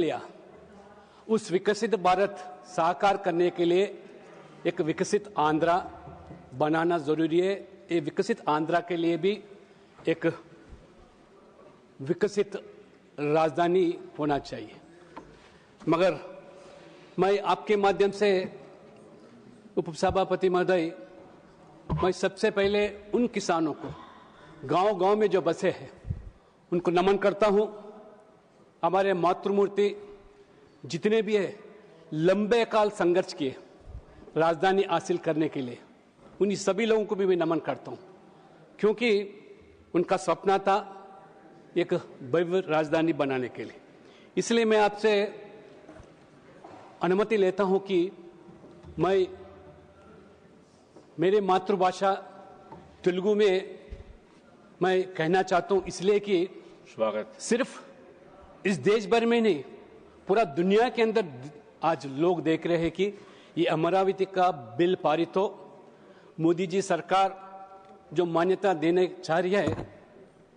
लिया। उस विकसित भारत साकार करने के लिए एक विकसित आंध्रा बनाना जरूरी है। ये विकसित आंध्रा के लिए भी एक विकसित राजधानी होना चाहिए। मगर मैं आपके माध्यम से उपसभापति महोदय, मैं सबसे पहले उन किसानों को गांव-गांव में जो बसे हैं उनको नमन करता हूं। हमारे मातृमूर्ति जितने भी है लंबे काल संघर्ष किए राजधानी हासिल करने के लिए, उन सभी लोगों को भी मैं नमन करता हूं, क्योंकि उनका सपना था एक भव्य राजधानी बनाने के लिए। इसलिए मैं आपसे अनुमति लेता हूं कि मैं मेरे मातृभाषा तेलुगु में मैं कहना चाहता हूं, इसलिए कि स्वागत। सिर्फ इस देश भर में नहीं, पूरा दुनिया के अंदर आज लोग देख रहे हैं कि ये अमरावती का बिल पारित हो। मोदी जी सरकार जो मान्यता देने चाह रही है,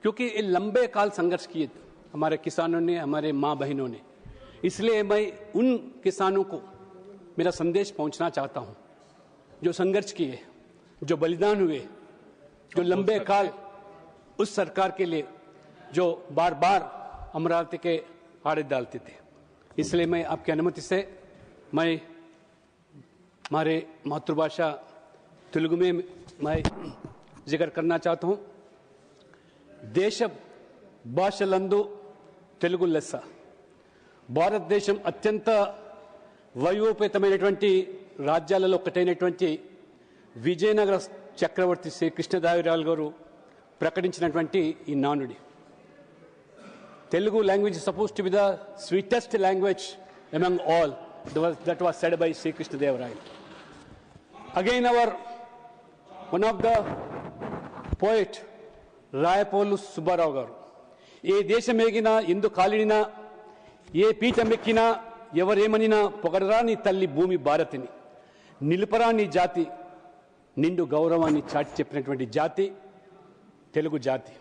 क्योंकि ये लंबे काल संघर्ष किए हमारे किसानों ने, हमारे माँ बहनों ने। इसलिए मैं उन किसानों को मेरा संदेश पहुंचना चाहता हूं जो संघर्ष किए, जो बलिदान हुए, जो लंबे काल उस सरकार के लिए जो बार बार अमरावती के आड़े डालते थे। इसलिए मैं आपकी अनुमति से मैं हमारे मातृभाषा तेलुगु में मैं जिक्र करना चाहता हूं। देश భాషలందు తెలుగు లెస్స। భారతదేశం అత్యంత వైభవపేతమైనటువంటి రాజ్యాలలో ఒకటైనటువంటి విజయనగర చక్రవర్తి శ్రీ కృష్ణదేవరాయలు గారు ప్రకటించినటువంటి ఈ నానుడి, Telugu language is supposed to be the sweetest language among all. That was said by Sri Krishnadevarayalu. Again, one of the poet, Rayapolu Subbarao గారు, ఏ దేశమేగినా ఎందు కాలిడినా ఏ పీఠమెక్కినా ఎవరేమనినా పొగడరా నీ తల్లి భూమి భారతిని, నిలుపరా నీ జాతి నిండు గౌరవాన్ని చాటి చెప్పినటువంటి జాతి తెలుగు జాతి.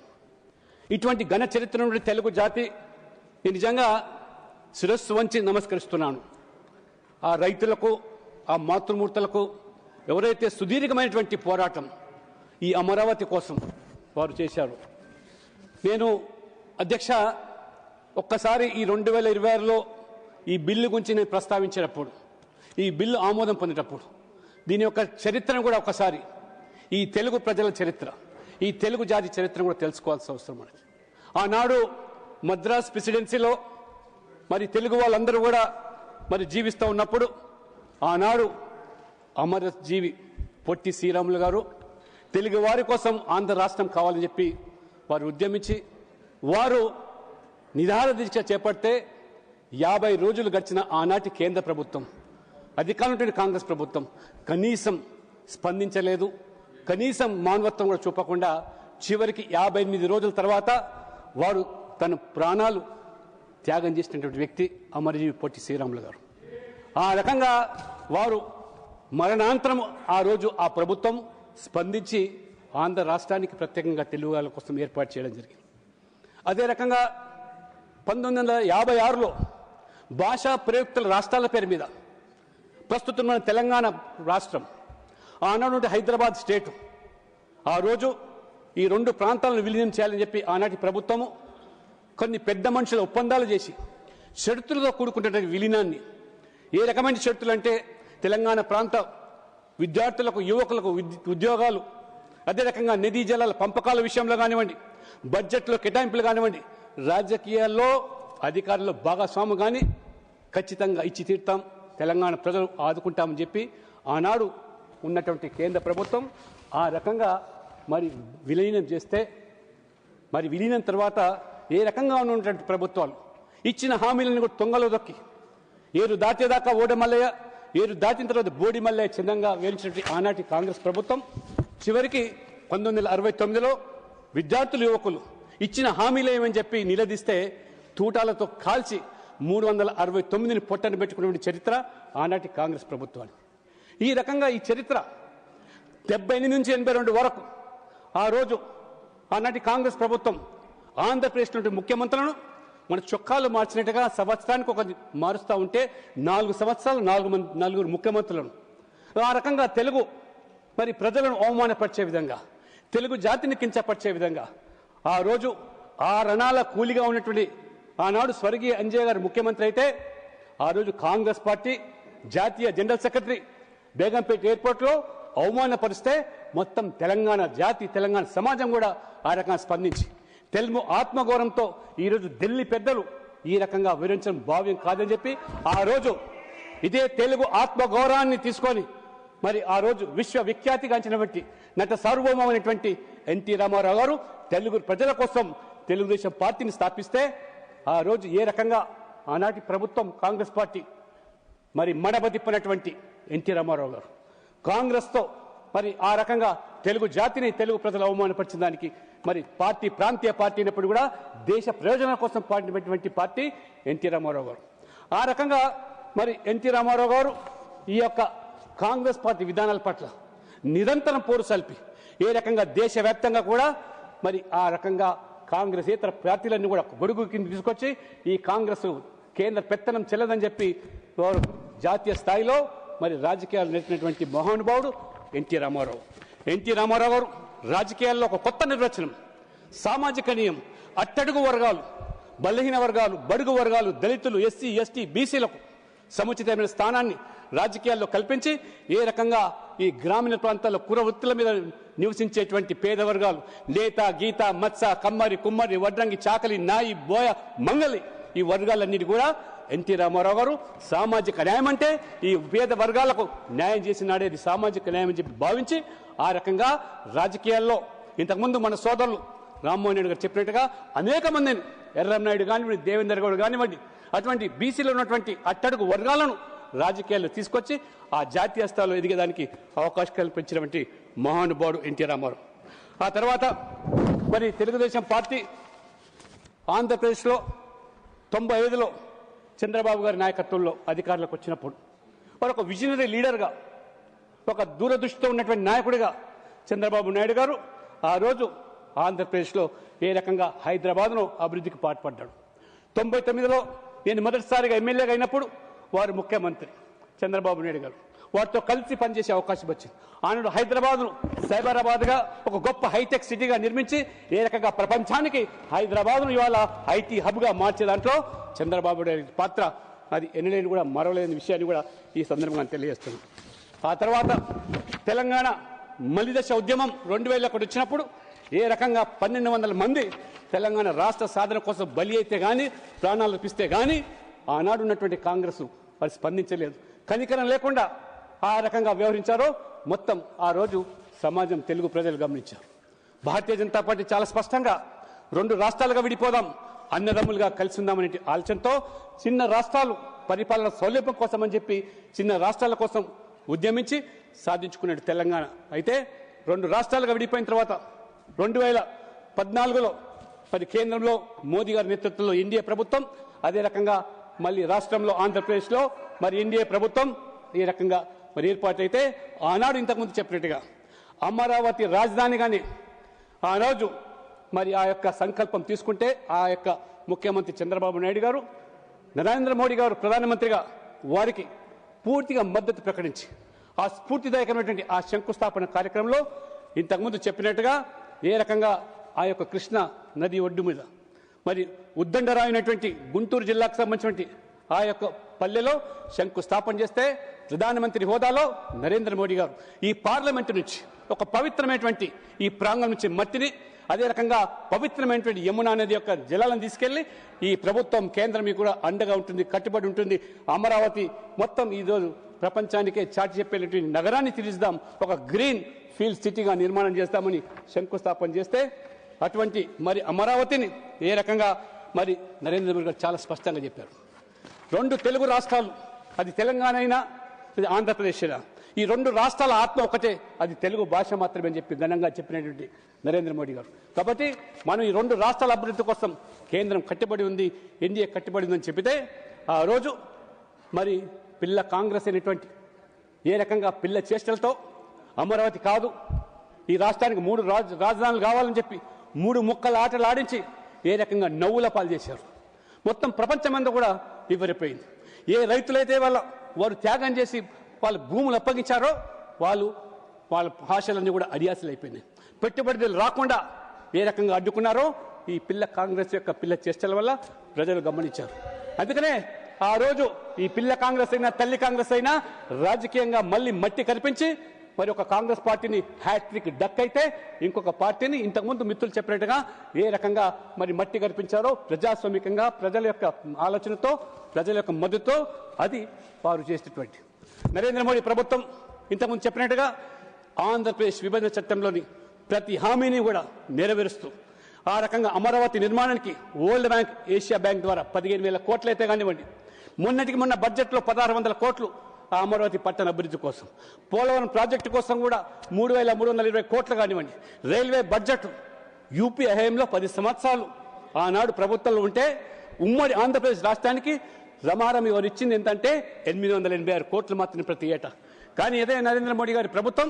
ఇటువంటి ఘన చరిత్ర నుండి తెలుగు జాతి నేను నిజంగా శిరస్సు వంచి నమస్కరిస్తున్నాను. ఆ రైతులకు, ఆ మాతృమూర్తులకు ఎవరైతే సుదీర్ఘమైనటువంటి పోరాటం ఈ అమరావతి కోసం వారు చేశారు. నేను అధ్యక్ష ఒక్కసారి ఈ 2026లో ఈ బిల్లు గురించి నేను ప్రస్తావించినప్పుడు, ఈ బిల్లు ఆమోదం పొందేటప్పుడు దీని యొక్క చరిత్రను కూడా ఒకసారి, ఈ తెలుగు ప్రజల చరిత్ర, ఈ తెలుగు జాతి చరిత్రను కూడా తెలుసుకోవాల్సిన అవసరం మనకి. ఆనాడు మద్రాస్ ప్రెసిడెన్సీలో మరి తెలుగు వాళ్ళందరూ కూడా మరి జీవిస్తూ ఉన్నప్పుడు ఆనాడు అమరజీవి పొట్టి శ్రీరాములు గారు తెలుగు వారి కోసం ఆంధ్ర రాష్ట్రం కావాలని చెప్పి వారు ఉద్యమించి వారు నిరాహార దీక్ష చేపడితే 50 రోజులు గడిచిన ఆనాటి కేంద్ర ప్రభుత్వం, అధికారంలో కాంగ్రెస్ ప్రభుత్వం కనీసం స్పందించలేదు. కనీసం మానవత్వం కూడా చూపకుండా చివరికి 58 రోజుల తర్వాత వారు తన ప్రాణాలు త్యాగం చేసినటువంటి వ్యక్తి అమరజీవి పొట్టి శ్రీరాములు గారు. ఆ రకంగా వారు మరణాంతరం ఆ రోజు ఆ ప్రభుత్వం స్పందించి ఆంధ్ర రాష్ట్రానికి ప్రత్యేకంగా తెలుగు వాళ్ళ కోసం ఏర్పాటు చేయడం జరిగింది. అదే రకంగా 1956లో భాషా ప్రయుక్తుల రాష్ట్రాల పేరు మీద ప్రస్తుతం మన తెలంగాణ రాష్ట్రం, ఆనాడు హైదరాబాద్ స్టేట్, ఆ రోజు ఈ 2 ప్రాంతాలను విలీనం చేయాలని చెప్పి ఆనాటి ప్రభుత్వము కొన్ని పెద్ద మనుషుల ఒప్పందాలు చేసి షరతులతో కూడుకున్నటువంటి విలీనాన్ని, ఏ రకమైన షరతులు అంటే తెలంగాణ ప్రాంత విద్యార్థులకు, యువకులకు ఉద్యోగాలు, అదే రకంగా నదీ జలాల పంపకాల విషయంలో కానివ్వండి, బడ్జెట్లో కేటాయింపులు కానివ్వండి, రాజకీయాల్లో అధికారుల్లో భాగస్వాము కానీ ఖచ్చితంగా ఇచ్చి తీరుతాం, తెలంగాణ ప్రజలు ఆదుకుంటామని చెప్పి ఆనాడు ఉన్నటువంటి కేంద్ర ప్రభుత్వం ఆ రకంగా మరి విలీనం చేస్తే, మరి విలీనం తర్వాత ఏ రకంగా ఉన్నటువంటి ప్రభుత్వాలు ఇచ్చిన హామీలను కూడా తొంగలో దొక్కి ఏరు దాటేదాకా ఓడమల్లయ్య, ఏరు దాటిన తర్వాత బోడి మల్లయ్య చిన్నంగా వేయించినటువంటి ఆనాటి కాంగ్రెస్ ప్రభుత్వం చివరికి 1969లో విద్యార్థులు, యువకులు ఇచ్చిన హామీలు ఏమని చెప్పి నిలదీస్తే తూటాలతో కాల్చి 369ని పొట్టను పెట్టుకున్నటువంటి చరిత్ర ఆనాటి కాంగ్రెస్ ప్రభుత్వాన్ని. ఈ రకంగా ఈ చరిత్ర 78 నుంచి 82 వరకు ఆ రోజు ఆనాటి కాంగ్రెస్ ప్రభుత్వం ఆంధ్రప్రదేశ్ నుండి ముఖ్యమంత్రులను మన చొక్కాలు మార్చినట్టుగా సంవత్సరానికి ఒక మారుస్తూ ఉంటే 4 సంవత్సరాలు 4 ముఖ్యమంత్రులను ఆ రకంగా తెలుగు మరి ప్రజలను అవమానపరిచే విధంగా, తెలుగు జాతిని కించపరిచే విధంగా ఆ రోజు ఆ రణాల కూలిగా ఉన్నటువంటి ఆనాడు స్వర్గీయ అంజయ్య గారు ముఖ్యమంత్రి అయితే ఆ రోజు కాంగ్రెస్ పార్టీ జాతీయ జనరల్ సెక్రటరీ బేగంపేట ఎయిర్పోర్ట్లో అవమానపరిస్తే మొత్తం తెలంగాణ జాతి, తెలంగాణ సమాజం కూడా ఆ రకంగా స్పందించి తెలుగు ఆత్మగౌరవంతో ఈరోజు ఢిల్లీ పెద్దలు ఈ రకంగా వివరించడం భావ్యం కాదని చెప్పి ఆ రోజు ఇదే తెలుగు ఆత్మగౌరవాన్ని తీసుకొని మరి ఆ రోజు విశ్వవిఖ్యాతిగాంచినటువంటి నట సార్వభౌమైనటువంటి ఎన్టీ రామారావు గారు తెలుగు ప్రజల కోసం తెలుగుదేశం పార్టీని స్థాపిస్తే ఆ రోజు ఏ రకంగా ఆనాటి ప్రభుత్వం కాంగ్రెస్ పార్టీ మరి మడబదిప్పినటువంటి ఎన్టీ రామారావు గారు కాంగ్రెస్తో మరి ఆ రకంగా తెలుగు జాతిని, తెలుగు ప్రజలు అవమానపరిచిన దానికి మరి పార్టీ ప్రాంతీయ పార్టీ అయినప్పుడు కూడా దేశ ప్రయోజనాల కోసం పాటినటువంటి పార్టీ ఎన్టీ రామారావు గారు. ఆ రకంగా మరి ఎన్టీ రామారావు గారు ఈ యొక్క కాంగ్రెస్ పార్టీ విధానాల పట్ల నిరంతరం పోరు సల్పి ఏ రకంగా దేశవ్యాప్తంగా కూడా మరి ఆ రకంగా కాంగ్రెస్ ఇతర పార్టీలన్నీ కూడా గొడుగు కింద తీసుకొచ్చి ఈ కాంగ్రెస్ కేంద్ర పెత్తనం చెల్లదని చెప్పి జాతీయ స్థాయిలో మరి రాజకీయాలు నేర్పినటువంటి మహానుభావుడు ఎన్టీ రామారావు. ఎన్టీ రామారావు గారు రాజకీయాల్లో ఒక కొత్త నిర్వచనం, సామాజిక నియమం, అట్టడుగు వర్గాలు, బలహీన వర్గాలు, బడుగు వర్గాలు, దళితులు, ఎస్సీ, ఎస్టీ, బీసీలకు సముచితమైన స్థానాన్ని రాజకీయాల్లో కల్పించి ఏ రకంగా ఈ గ్రామీణ ప్రాంతాల్లో కుల వృత్తుల మీద నివసించేటువంటి పేద వర్గాలు నేత, గీత, మత్స, కమ్మరి, కుమ్మరి, వడ్రంగి, చాకలి, నాయి, బోయ, మంగలి ఈ వర్గాలన్నిటి కూడా ఎన్టీ రామారావు గారు సామాజిక న్యాయం అంటే ఈ పేద వర్గాలకు న్యాయం చేసినాడేది సామాజిక న్యాయం అని చెప్పి భావించి ఆ రకంగా రాజకీయాల్లో ఇంతకుముందు మన సోదరులు రామ్మోహన్ రెడ్డి గారు చెప్పినట్టుగా అనేక మందిని ఎర్రంనాయుడు కానివ్వండి, దేవేందర్ గౌడ్ కానివ్వండి, అటువంటి బీసీలో ఉన్నటువంటి అట్టడుగు వర్గాలను రాజకీయాల్లో తీసుకొచ్చి ఆ జాతీయ స్థాయిలో ఎదిగేదానికి అవకాశం కల్పించినటువంటి మహానుభావుడు ఎన్టీ రామారావు. ఆ తర్వాత మరి తెలుగుదేశం పార్టీ ఆంధ్రప్రదేశ్లో 95లో చంద్రబాబు గారి నాయకత్వంలో అధికారులకు వచ్చినప్పుడు వారు ఒక విజనరీ లీడర్గా, ఒక దూరదృష్టితో ఉన్నటువంటి నాయకుడిగా చంద్రబాబు నాయుడు గారు ఆ రోజు ఆంధ్రప్రదేశ్లో ఏ రకంగా హైదరాబాద్ను అభివృద్ధికి పాటుపడ్డాడు. 99లో నేను మొదటిసారిగా ఎమ్మెల్యేగా అయినప్పుడు వారు ముఖ్యమంత్రి చంద్రబాబు నాయుడు గారు వారితో కలిసి పనిచేసే అవకాశం వచ్చింది. ఆనాడు హైదరాబాద్ను సైబరాబాద్గా ఒక గొప్ప హైటెక్ సిటీగా నిర్మించి ఏ రకంగా ప్రపంచానికి హైదరాబాద్ను ఇవాళ ఐటీ హబ్గా మార్చే దాంట్లో చంద్రబాబు నాయుడు పాత్ర అది ఎన్నలేని కూడా మరవలేని విషయాన్ని కూడా ఈ సందర్భంగా తెలియజేస్తున్నాను. ఆ తర్వాత తెలంగాణ మలిదశ ఉద్యమం 2001 వచ్చినప్పుడు ఏ రకంగా 1200 మంది తెలంగాణ రాష్ట్ర సాధన కోసం బలి అయితే కానీ, ప్రాణాలు అర్పిస్తే కానీ ఆనాడు ఉన్నటువంటి కాంగ్రెస్ వారు స్పందించలేదు. కనికరం లేకుండా ఆ రకంగా వ్యవహరించారో మొత్తం ఆ రోజు సమాజం, తెలుగు ప్రజలు గమనించారు. భారతీయ జనతా పార్టీ చాలా స్పష్టంగా 2 రాష్ట్రాలుగా విడిపోదాం, అన్నదమ్ములుగా కలిసి ఉందామనే ఆలోచనతో చిన్న రాష్ట్రాలు పరిపాలన సౌలభ్యం కోసం అని చెప్పి చిన్న రాష్ట్రాల కోసం ఉద్యమించి సాధించుకున్నాడు తెలంగాణ. అయితే 2 రాష్ట్రాలుగా విడిపోయిన తర్వాత 2014లో మరి కేంద్రంలో మోదీ గారి నేతృత్వంలో ఎన్డీఏ ప్రభుత్వం, అదే రకంగా మళ్ళీ రాష్ట్రంలో ఆంధ్రప్రదేశ్లో మరి ఎన్డీఏ ప్రభుత్వం ఈ రకంగా మరి ఏర్పాటైతే ఆనాడు ఇంతకుముందు చెప్పినట్టుగా అమరావతి రాజధానిగానే ఆ రోజు మరి ఆ యొక్క సంకల్పం తీసుకుంటే ఆ యొక్క ముఖ్యమంత్రి చంద్రబాబు నాయుడు గారు, నరేంద్ర మోడీ గారు ప్రధానమంత్రిగా వారికి పూర్తిగా మద్దతు ప్రకటించి ఆ స్ఫూర్తిదాయకమైనటువంటి ఆ శంకుస్థాపన కార్యక్రమంలో ఇంతకుముందు చెప్పినట్టుగా ఏ రకంగా ఆ యొక్క కృష్ణ నది ఒడ్డు మీద మరి ఉద్దండరాయినటువంటి గుంటూరు జిల్లాకు సంబంధించినటువంటి ఆ యొక్క పల్లెలో శంకుస్థాపన చేస్తే ప్రధానమంత్రి హోదాలో నరేంద్ర మోడీ గారు ఈ పార్లమెంటు నుంచి ఒక పవిత్రమైనటువంటి ఈ ప్రాంగణం నుంచి మట్టిని, అదే రకంగా పవిత్రమైనటువంటి యమునా నది యొక్క జలాలను తీసుకెళ్లి ఈ ప్రభుత్వం కేంద్రం కూడా అండగా ఉంటుంది, కట్టుబడి ఉంటుంది. అమరావతి మొత్తం ఈరోజు ప్రపంచానికే చాటి చెప్పేటువంటి నగరాన్ని తీర్చిదాం, ఒక గ్రీన్ ఫీల్డ్ సిటీగా నిర్మాణం చేస్తామని శంకుస్థాపన చేస్తే అటువంటి మరి అమరావతిని ఏ రకంగా మరి నరేంద్ర మోడీ గారు చాలా స్పష్టంగా చెప్పారు. 2 తెలుగు రాష్ట్రాలు, అది తెలంగాణ అయినా ఆంధ్రప్రదేశ్ అయినా, ఈ 2 రాష్ట్రాల ఆత్మ ఒకటే, అది తెలుగు భాష మాత్రమే అని చెప్పి ఘనంగా చెప్పినటువంటి నరేంద్ర మోడీ గారు. కాబట్టి మనం ఈ 2 రాష్ట్రాల అభివృద్ధి కోసం కేంద్రం కట్టుబడి ఉంది, ఎన్డీఏ కట్టుబడి ఉందని చెప్పితే ఆ రోజు మరి పిల్ల కాంగ్రెస్ అయినటువంటి ఏ రకంగా పిల్ల చేష్టలతో అమరావతి కాదు, ఈ రాష్ట్రానికి 3 రాజధానులు కావాలని చెప్పి 3 ముక్కల ఆటలు ఆడించి ఏ రకంగా నవ్వుల పాలు చేశారు. మొత్తం ప్రపంచమంతా కూడా వివరిపోయింది. ఏ రైతులైతే వారు త్యాగం చేసి వాళ్ళ భూములు అప్పగించారో వాళ్ళ భాషలన్నీ కూడా అడియాసలు అయిపోయినాయి. పెట్టుబడులు రాకుండా ఏ రకంగా అడ్డుకున్నారో ఈ కాంగ్రెస్ యొక్క పిల్ల చేష్టల వల్ల ప్రజలు గమనించారు. అందుకనే ఆ రోజు ఈ పిల్ల కాంగ్రెస్ అయినా తల్లి కాంగ్రెస్ అయినా రాజకీయంగా మళ్ళీ మట్టి కనిపించి మరి ఒక కాంగ్రెస్ పార్టీని హ్యాట్రిక్ డక్ అయితే ఇంకొక పార్టీని ఇంతకుముందు మిత్రులు చెప్పినట్టుగా ఏ రకంగా మరి మట్టి కనిపించారో ప్రజాస్వామికంగా ప్రజల యొక్క ఆలోచనతో ప్రజల యొక్క మద్దతుతో అది వారు చేసినటువంటి నరేంద్ర మోడీ ప్రభుత్వం ఇంతకుముందు చెప్పినట్టుగా ఆంధ్రప్రదేశ్ విభజన చట్టంలోని ప్రతి హామీని కూడా నెరవేరుస్తూ ఆ రకంగా అమరావతి నిర్మాణానికి వరల్డ్ బ్యాంక్ ఏషియా బ్యాంక్ ద్వారా 15,000 కోట్లు అయితే కానివ్వండి, మొన్న బడ్జెట్లో 1,600 కోట్లు ఆ అమరావతి పట్టణ అభివృద్ధి కోసం, పోలవరం ప్రాజెక్టు కోసం కూడా 3,320 కోట్లు కానివ్వండి, రైల్వే బడ్జెట్ యూపీ హయాంలో 10 సంవత్సరాలు ఆనాడు ప్రభుత్వంలో ఉంటే ఉమ్మడి ఆంధ్రప్రదేశ్ రాష్ట్రానికి రమారమి వారు ఇచ్చింది ఏంటంటే 886 కోట్లు మాత్రమే ప్రతి ఏటా. కానీ ఇదే నరేంద్ర మోడీ గారి ప్రభుత్వం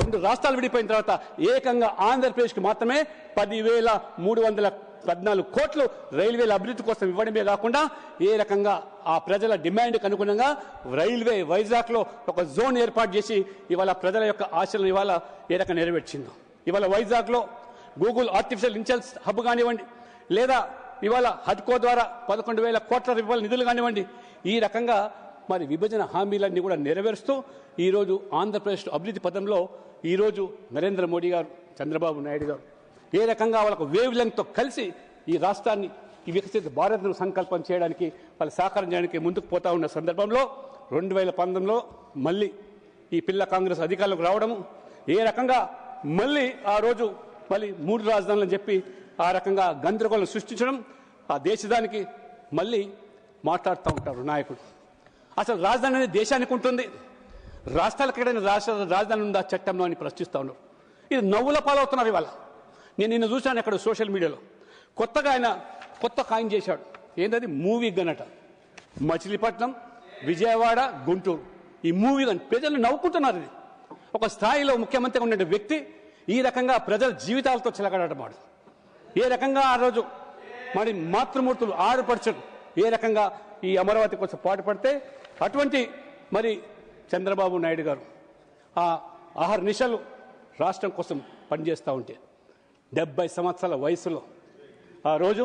2 రాష్ట్రాలు విడిపోయిన తర్వాత ఏకంగా ఆంధ్రప్రదేశ్కి మాత్రమే 10,314 కోట్లు రైల్వేల అభివృద్ధి కోసం ఇవ్వడమే కాకుండా ఏ రకంగా ఆ ప్రజల డిమాండ్కి అనుగుణంగా రైల్వే వైజాగ్లో ఒక జోన్ ఏర్పాటు చేసి ఇవాళ ప్రజల యొక్క ఆశలను ఇవాళ ఏ రకంగా నెరవేర్చిందో. ఇవాళ వైజాగ్లో గూగుల్ ఆర్టిఫిషియల్ ఇంటెలిజెన్స్ హబ్ కానివ్వండి, లేదా ఇవాళ హడ్కో ద్వారా 11,000 కోట్ల రూపాయల నిధులు కానివ్వండి, ఈ రకంగా మరి విభజన హామీలన్నీ కూడా నెరవేరుస్తూ ఈరోజు ఆంధ్రప్రదేశ్ అభివృద్ధి పథంలో ఈరోజు నరేంద్ర మోడీ గారు, చంద్రబాబు నాయుడు గారు ఏ రకంగా వాళ్ళకు వేవ్ లెంగ్త్తో కలిసి ఈ రాష్ట్రాన్ని ఈ వికసిత భారత్ను సంకల్పం చేయడానికి వాళ్ళు సహకారం చేయడానికి ముందుకు పోతా ఉన్న సందర్భంలో 2019లో మళ్ళీ ఈ పిల్ల కాంగ్రెస్ అధికారులకు రావడము, ఏ రకంగా మళ్ళీ ఆ రోజు మళ్ళీ 3 రాజధానులని చెప్పి ఆ రకంగా గందరగోళం సృష్టించడం, ఆ దేశానికి మళ్ళీ మాట్లాడుతూ ఉంటారు నాయకుడు. అసలు రాజధాని అనేది దేశానికి ఉంటుంది, రాష్ట్రాలకు ఎక్కడైనా రాజధాని ఉందా చట్టంలో అని ప్రశ్నిస్తూ ఉన్నారు. ఇది నవ్వుల పాలవుతున్నారు. ఇవాళ నేను నిన్న చూశాను అక్కడ సోషల్ మీడియాలో కొత్తగా ఆయన కాయిన్ చేశాడు. ఏంటది? మూవీ గనట. మచిలీపట్నం, విజయవాడ, గుంటూరు ఈ మూవీ గన్ ప్రజలు నవ్వుకుంటున్నారు. ఇది ఒక స్థాయిలో ముఖ్యమంత్రిగా ఉన్న వ్యక్తి ఈ రకంగా ప్రజల జీవితాలతో చిలకడటమాడు. ఏ రకంగా ఆ రోజు మరి మాతృమూర్తులు ఆడపడుచులు ఏ రకంగా ఈ అమరావతి కోసం పాటుపడితే అటువంటి మరి చంద్రబాబు నాయుడు గారు ఆ ఆహార నిశలు రాష్ట్రం కోసం పనిచేస్తూ ఉంటే 70 సంవత్సరాల వయసులో ఆ రోజు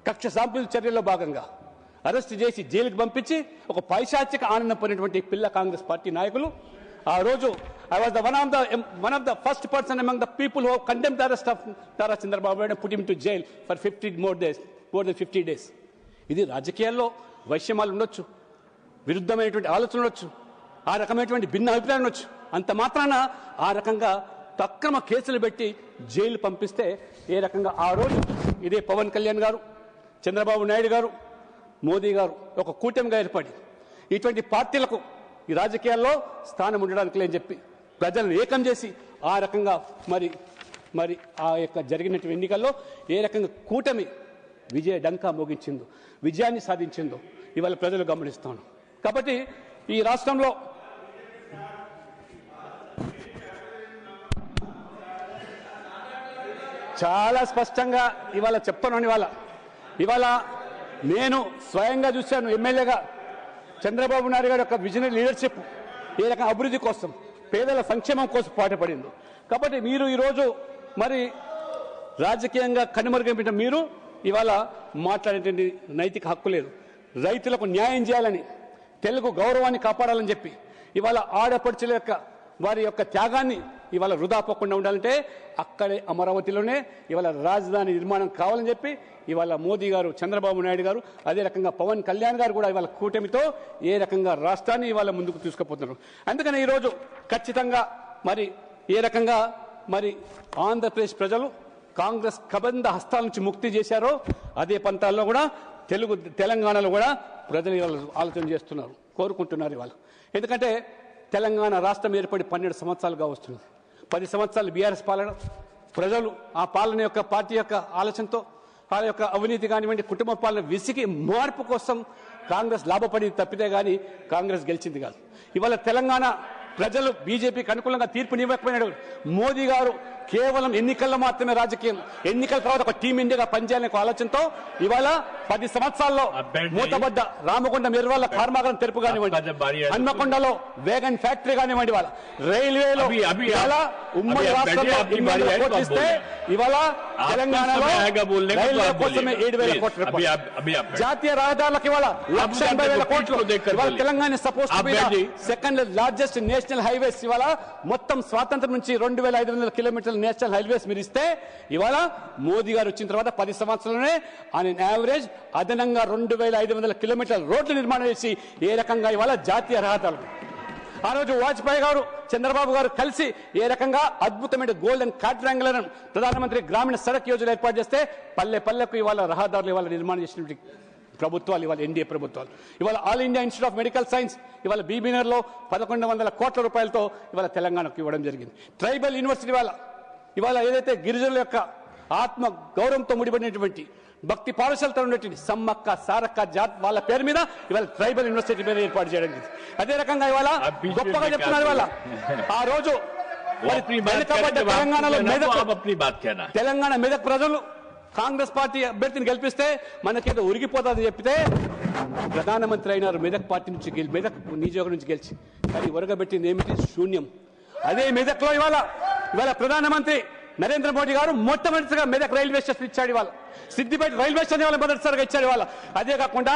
కక్ష సాంపుల్ చర్యల్లో భాగంగా అరెస్ట్ చేసి జైలుకి పంపించి ఒక పైశాచిక ఆనందం పొందినటువంటి పిల్ల కాంగ్రెస్ పార్టీ నాయకులు ఆ రోజు I was one of the first person among the people who condemned the arrest of Tara Chandrababu Naidu and put him to jail for 50 more than 50 days. ఇది రాజకీయాల్లో వైషమ్యాలు ఉండొచ్చు, విరుద్ధమైనటువంటి ఆలోచనలు ఉండొచ్చు, ఆ రకమైనటువంటి భిన్న అభిప్రాయాలు ఉండొచ్చు. అంత మాత్రాన ఆ రకంగా అక్రమ కేసులు పెట్టి జైలు పంపిస్తే ఏ రకంగా ఆ రోజు ఇదే పవన్ కళ్యాణ్ గారు, చంద్రబాబు నాయుడు గారు, మోదీ గారు ఒక కూటమిగా ఏర్పడి ఇటువంటి పార్టీలకు ఈ రాజకీయాల్లో స్థానం ఉండడానికి లేని చెప్పి ప్రజలను ఏకం చేసి ఆ రకంగా మరి ఆ యొక్క జరిగినటువంటి ఎన్నికల్లో ఏ రకంగా కూటమి విజయ డంకా మోగించిందో, విజయాన్ని సాధించిందో ఇవాళ ప్రజలు గమనిస్తాను. కాబట్టి ఈ రాష్ట్రంలో చాలా స్పష్టంగా ఇవాళ చెప్తాను. ఇవాళ నేను స్వయంగా చూశాను ఎమ్మెల్యేగా చంద్రబాబు నాయుడు గారి యొక్క విజనరీ లీడర్షిప్ ఏ రకం అభివృద్ధి కోసం, పేదల సంక్షేమం కోసం పాటుపడింది. కాబట్టి మీరు ఈరోజు మరి రాజకీయంగా కనుమరుగైన మీరు ఇవాళ మాట్లాడేటువంటి నైతిక హక్కు లేదు. రైతులకు న్యాయం చేయాలని, తెలుగు గౌరవాన్ని కాపాడాలని చెప్పి ఇవాళ ఆడపడుచుల యొక్క వారి యొక్క త్యాగాన్ని ఇవాళ వృధా పోకుండా ఉండాలంటే అక్కడే అమరావతిలోనే ఇవాళ రాజధాని నిర్మాణం కావాలని చెప్పి ఇవాళ మోదీ గారు, చంద్రబాబు నాయుడు గారు, అదే రకంగా పవన్ కళ్యాణ్ గారు కూడా ఇవాళ కూటమితో ఏ రకంగా రాష్ట్రాన్ని ఇవాళ ముందుకు తీసుకుపోతున్నారు. అందుకని ఈరోజు ఖచ్చితంగా మరి ఏ రకంగా మరి ఆంధ్రప్రదేశ్ ప్రజలు కాంగ్రెస్ కబంధ హస్తాల నుంచి ముక్తి చేశారో అదే పంతాల్లో కూడా తెలంగాణలో కూడా ప్రజలు ఆలోచన చేస్తున్నారు, కోరుకుంటున్నారు ఇవాళ. ఎందుకంటే తెలంగాణ రాష్ట్రం ఏర్పడి 12 సంవత్సరాలుగా వస్తుంది. 10 సంవత్సరాలు బీఆర్ఎస్ పాలన, ప్రజలు ఆ పాలన యొక్క పార్టీ యొక్క ఆలోచనతో వాళ్ళ యొక్క అవినీతి కానివ్వండి, కుటుంబ పాలన విసిగి మార్పు కోసం కాంగ్రెస్ లాభపడి తప్పితే కానీ కాంగ్రెస్ గెలిచింది కాదు. ఇవాళ తెలంగాణ ప్రజలు బీజేపీకి అనుకూలంగా తీర్పునివ్వకపోయినాడు. మోదీ గారు కేవలం ఎన్నికల్లో మాత్రమే రాజకీయం, ఎన్నికల తర్వాత ఒక టీం ఇండియాగా పనిచేయాలనే ఆలోచనతో ఇవాళ 10 సంవత్సరాల్లో మూతబడ్డ రామకొండ నిర్వాళ్ళ కర్మాగారం తెరుపు కానివ్వండి, హన్మకొండలో వేగన్ ఫ్యాక్టరీ కానివ్వండి, ఇవాళ రైల్వేలో ఇవాళ ఉమ్మడి రాష్ట్రంలో కోటిస్తే ఇవాళ తెలంగాణలో రైల్వే కోసమే 7,000 కోట్ల రూపాయలు, జాతీయ రహదారులకు ఇవాళ 1,80,000 కోట్లు. ఇవాళ Telangana suppose second largest national highways ఇవాళ మొత్తం స్వాతంత్రం నుంచి 2,500 కిలోమీటర్ల నేషనల్ హైవేస్ మీరు ఇస్తే ఇవాళ మోదీ గారు వచ్చిన తర్వాత 10 సంవత్సరాలనే ఆన్ యావరేజ్ అదనంగా 2,500 కిలోమీటర్ల రోడ్లు నిర్మాణం చేసి ఏ రకంగా ఇవాళ జాతీయ రహదారులు, ఆ రోజు వాజ్పేయి గారు చంద్రబాబు గారు కలిసి ఏ రకంగా అద్భుతమైన గోల్డెన్ క్వాడ్రాంగులర్ ప్రధానమంత్రి గ్రామీణ సడక్ యోజన ఏర్పాటు చేస్తే పల్లె పల్లెకు ఇవాళ రహదారులు ఇవాళ నిర్మాణం చేసినటువంటి ప్రభుత్వాలు ఇవాళ ఎన్డీఏ ప్రభుత్వాలు. ఇవాళ all India institute of medical science ఇవాళ బీబీనర్లో 1,100 కోట్ల రూపాయలతో ఇవాళ తెలంగాణకు ఇవ్వడం జరిగింది. ట్రైబల్ యూనివర్సిటీ ఇవాళ ఏదైతే గిరిజనుల యొక్క ఆత్మ గౌరవంతో ముడిపడినటువంటి భక్తి పాఠశాలతో ఉన్నటువంటి సమ్మక్క సారక్క జాత్ వాళ్ళ పేరు మీద ఇవాళ ట్రైబల్ యూనివర్సిటీ మీద ఏర్పాటు చేయడం జరిగింది. అదే రకంగా ఇవాళ గొప్పగా చెప్తున్నారు ఇవాళ ఆ రోజు తెలంగాణ మెదక్ ప్రజలు కాంగ్రెస్ పార్టీ అభ్యర్థిని గెలిపిస్తే మనకేదో ఉరిగిపోతుందని చెప్తే ప్రధానమంత్రి అయినారు మెదక్ పార్టీ నుంచి మెదక్ నియోజకవర్గం నుంచి గెలిచి, కానీ ఉరగబెట్టింది ఏమిటి? శూన్యం. అదే మెదక్లో ఇవాళ ప్రధానమంత్రి నరేంద్ర మోడీ గారు మొట్టమొదటిగా మెదక్ రైల్వే స్టేషన్ ఇచ్చాడు. ఇవాళ సిద్దిపేట రైల్వే స్టేషన్ ఇవాళ మొదటిసారిగా ఇచ్చాడు. ఇవాళ అదే కాకుండా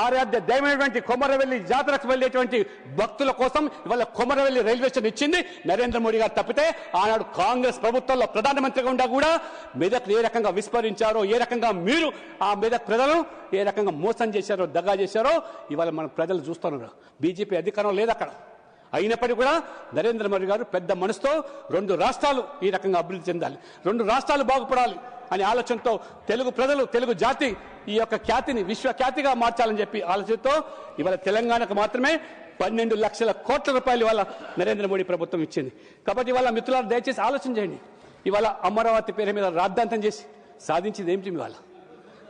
ఆరాధ్య దైవమైనటువంటి కొమరవెల్లి జాతరకు వెళ్లేటువంటి భక్తుల కోసం ఇవాళ కొమరవెల్లి రైల్వే స్టేషన్ ఇచ్చింది నరేంద్ర మోడీ గారు. తప్పితే ఆనాడు కాంగ్రెస్ ప్రభుత్వంలో ప్రధానమంత్రిగా ఉండా కూడా మెదక్ ఏ రకంగా విస్మరించారో, ఏ రకంగా మీరు ఆ మెదక్ ప్రజలను ఏ రకంగా మోసం చేశారో, దగా చేశారో ఇవాళ మన ప్రజలు చూస్తున్నారు. బీజేపీ అధికారం లేదు అక్కడ. అయినప్పటికీ కూడా నరేంద్ర మోడీ గారు పెద్ద మనసుతో 2 రాష్ట్రాలు ఈ రకంగా అభివృద్ధి చెందాలి, 2 రాష్ట్రాలు బాగుపడాలి అనే ఆలోచనతో తెలుగు ప్రజలు, తెలుగు జాతి ఈ యొక్క ఖ్యాతిని విశ్వఖ్యాతిగా మార్చాలని చెప్పి ఆలోచనతో ఇవాళ తెలంగాణకు మాత్రమే 12 లక్షల కోట్ల రూపాయలు ఇవాళ నరేంద్ర మోడీ ప్రభుత్వం ఇచ్చింది. కాబట్టి ఇవాళ మిత్రులారా దయచేసి ఆలోచన చేయండి. ఇవాళ అమరావతి పేరు మీద రాద్ధాంతం చేసి సాధించింది ఏమిటి? ఇవాళ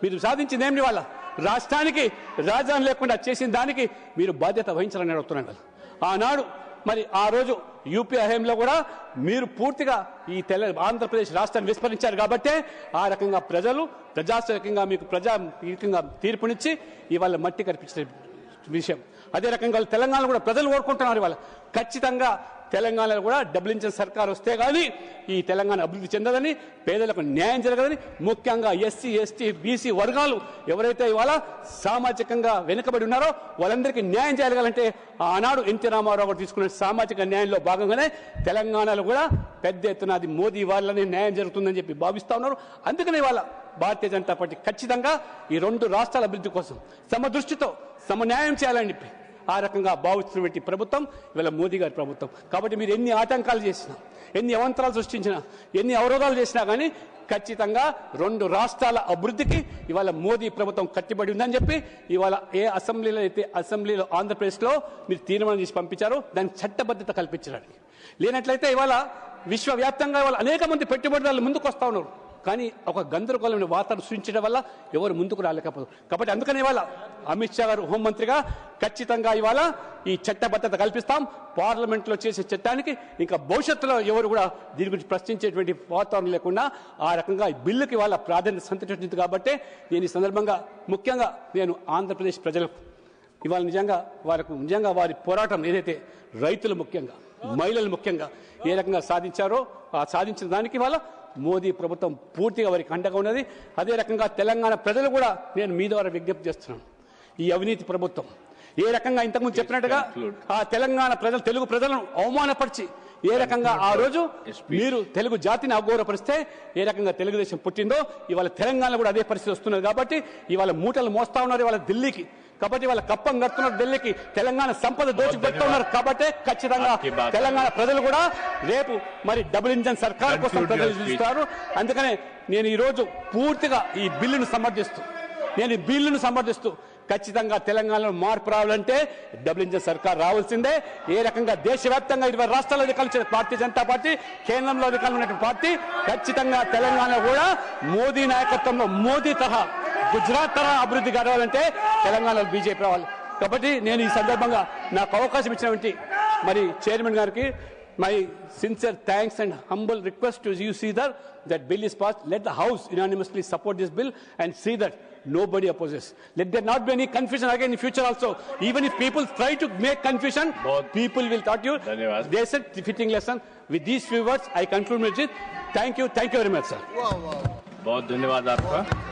మీరు సాధించింది ఏమిటి? ఇవాళ రాష్ట్రానికి రాజధాని లేకుండా చేసిన దానికి మీరు బాధ్యత వహించాలని అడుగుతున్నాను. ఆనాడు మరి ఆ రోజు యూపీ హయాంలో కూడా మీరు పూర్తిగా ఈ ఆంధ్రప్రదేశ్ రాష్ట్రాన్ని విస్మరించారు కాబట్టే ఆ రకంగా ప్రజలు ప్రజాస్వామికంగా మీకు ప్రజాకంగా తీర్పునిచ్చి ఇవాళ మట్టి కనిపించిన విషయం. అదే రకంగా తెలంగాణ కూడా ప్రజలు కోరుకుంటున్నారు. ఇవాళ ఖచ్చితంగా తెలంగాణలో కూడా డబుల్ ఇంజిన్ సర్కార్ వస్తే కానీ ఈ తెలంగాణ అభివృద్ధి చెందదని, పేదలకు న్యాయం జరగదని, ముఖ్యంగా ఎస్సీ ఎస్టీ బీసీ వర్గాలు ఎవరైతే ఇవాళ సామాజికంగా వెనుకబడి ఉన్నారో వాళ్ళందరికీ న్యాయం చేయగలంటే ఆనాడు ఎన్టీ రామారావు గారు తీసుకున్న సామాజిక న్యాయంలో భాగంగానే తెలంగాణలో కూడా పెద్ద ఎత్తున అది మోదీ వాళ్ళని న్యాయం జరుగుతుందని చెప్పి భావిస్తా ఉన్నారు. అందుకనే ఇవాళ భారతీయ జనతా పార్టీ ఖచ్చితంగా ఈ 2 రాష్ట్రాల అభివృద్ధి కోసం సమదృష్టితో సమన్యాయం చేయాలని చెప్పి ఆ రకంగా భావిస్తున్నటువంటి ప్రభుత్వం ఇవాళ మోదీ గారి ప్రభుత్వం. కాబట్టి మీరు ఎన్ని ఆటంకాలు చేసినా, ఎన్ని అవంతరాలు సృష్టించినా, ఎన్ని అవరోధాలు చేసినా కానీ ఖచ్చితంగా 2 రాష్ట్రాల అభివృద్ధికి ఇవాళ మోదీ ప్రభుత్వం కట్టుబడి ఉందని చెప్పి ఇవాళ ఏ అసెంబ్లీలో అయితే అసెంబ్లీలో ఆంధ్రప్రదేశ్లో మీరు తీర్మానం చేసి పంపించారో దానికి చట్టబద్ధత కల్పించడానికి. లేనట్లయితే ఇవాళ విశ్వవ్యాప్తంగా ఇవాళ అనేక మంది పెట్టుబడిదారులు ముందుకు వస్తూ ఉన్నారు. కానీ ఒక గందరగోళమైన వాతావరణం సృష్టించడం వల్ల ఎవరు ముందుకు రాలేకపోతారు. కాబట్టి అందుకని ఇవాళ అమిత్ షా గారు హోంమంత్రిగా ఖచ్చితంగా ఇవాళ ఈ చట్టబద్ధత కల్పిస్తాం. పార్లమెంట్లో చేసే చట్టానికి ఇంకా భవిష్యత్తులో ఎవరు కూడా దీని గురించి ప్రశ్నించేటువంటి వాతావరణం లేకుండా ఆ రకంగా ఈ బిల్లుకి ఇవాళ ప్రాధాన్యత సంతరించింది. కాబట్టి నేను ఈ సందర్భంగా ముఖ్యంగా నేను ఆంధ్రప్రదేశ్ ప్రజలకు ఇవాళ నిజంగా వారి పోరాటం ఏదైతే రైతులు ముఖ్యంగా, మహిళలు ముఖ్యంగా ఏ రకంగా సాధించారో ఆ సాధించిన దానికి ఇవాళ మోదీ ప్రభుత్వం పూర్తిగా వారికి అండగా ఉన్నది. అదే రకంగా తెలంగాణ ప్రజలు కూడా నేను మీ ద్వారా విజ్ఞప్తి చేస్తున్నాను. ఈ అవినీతి ప్రభుత్వం ఏ రకంగా ఇంతకుముందు చెప్పినట్టుగా ఆ తెలంగాణ ప్రజలు, తెలుగు ప్రజలను అవమానపరిచి ఏ రకంగా ఆ రోజు మీరు తెలుగు జాతిని అగౌరవపరిస్తే ఏ రకంగా తెలుగుదేశం పుట్టిందో ఇవాళ తెలంగాణ కూడా అదే పరిస్థితి వస్తున్నది. కాబట్టి ఇవాళ మూటలు మోస్తా ఉన్నారు ఇవాళ ఢిల్లీకి. కాబట్టి వాళ్ళ కప్పం కడుతున్నారు ఢిల్లీకి, తెలంగాణ సంపద దోచుపెడుతూ ఉన్నారు. కాబట్టి ఖచ్చితంగా తెలంగాణ ప్రజలు కూడా రేపు మరి డబుల్ ఇంజన్ సర్కార్ కోసం ప్రజలు చూస్తారు. అందుకనే నేను ఈ రోజు పూర్తిగా ఈ బిల్లును సమర్థిస్తూ ఖచ్చితంగా తెలంగాణలో మార్పు రావాలంటే డబుల్ ఇంజన్ సర్కార్ రావాల్సిందే. ఏ రకంగా దేశవ్యాప్తంగా 20 రాష్ట్రాల్లో అధికారులు భారతీయ జనతా పార్టీ, కేంద్రంలో అధికారులు ఉన్నటువంటి పార్టీ ఖచ్చితంగా తెలంగాణ కూడా మోదీ నాయకత్వంలో మోదీ తరహా గుజరాత్ తరహా అభివృద్ధి కావాలంటే తెలంగాణలో బీజేపీ రావాలి. కాబట్టి నేను ఈ సందర్భంగా నాకు అవకాశం ఇచ్చినటువంటి మరి చైర్మన్ గారికి, my sincere thanks and humble request to you, Sridhar, that bill is passed. Let the House unanimously support this bill and see that nobody opposes. Let there not be any confusion again in future also. Even if people try to make confusion, people will taught you. They said fitting lesson. With these few words, I conclude, Majid. Thank you very much, sir. बहुत धन्यवाद आपका.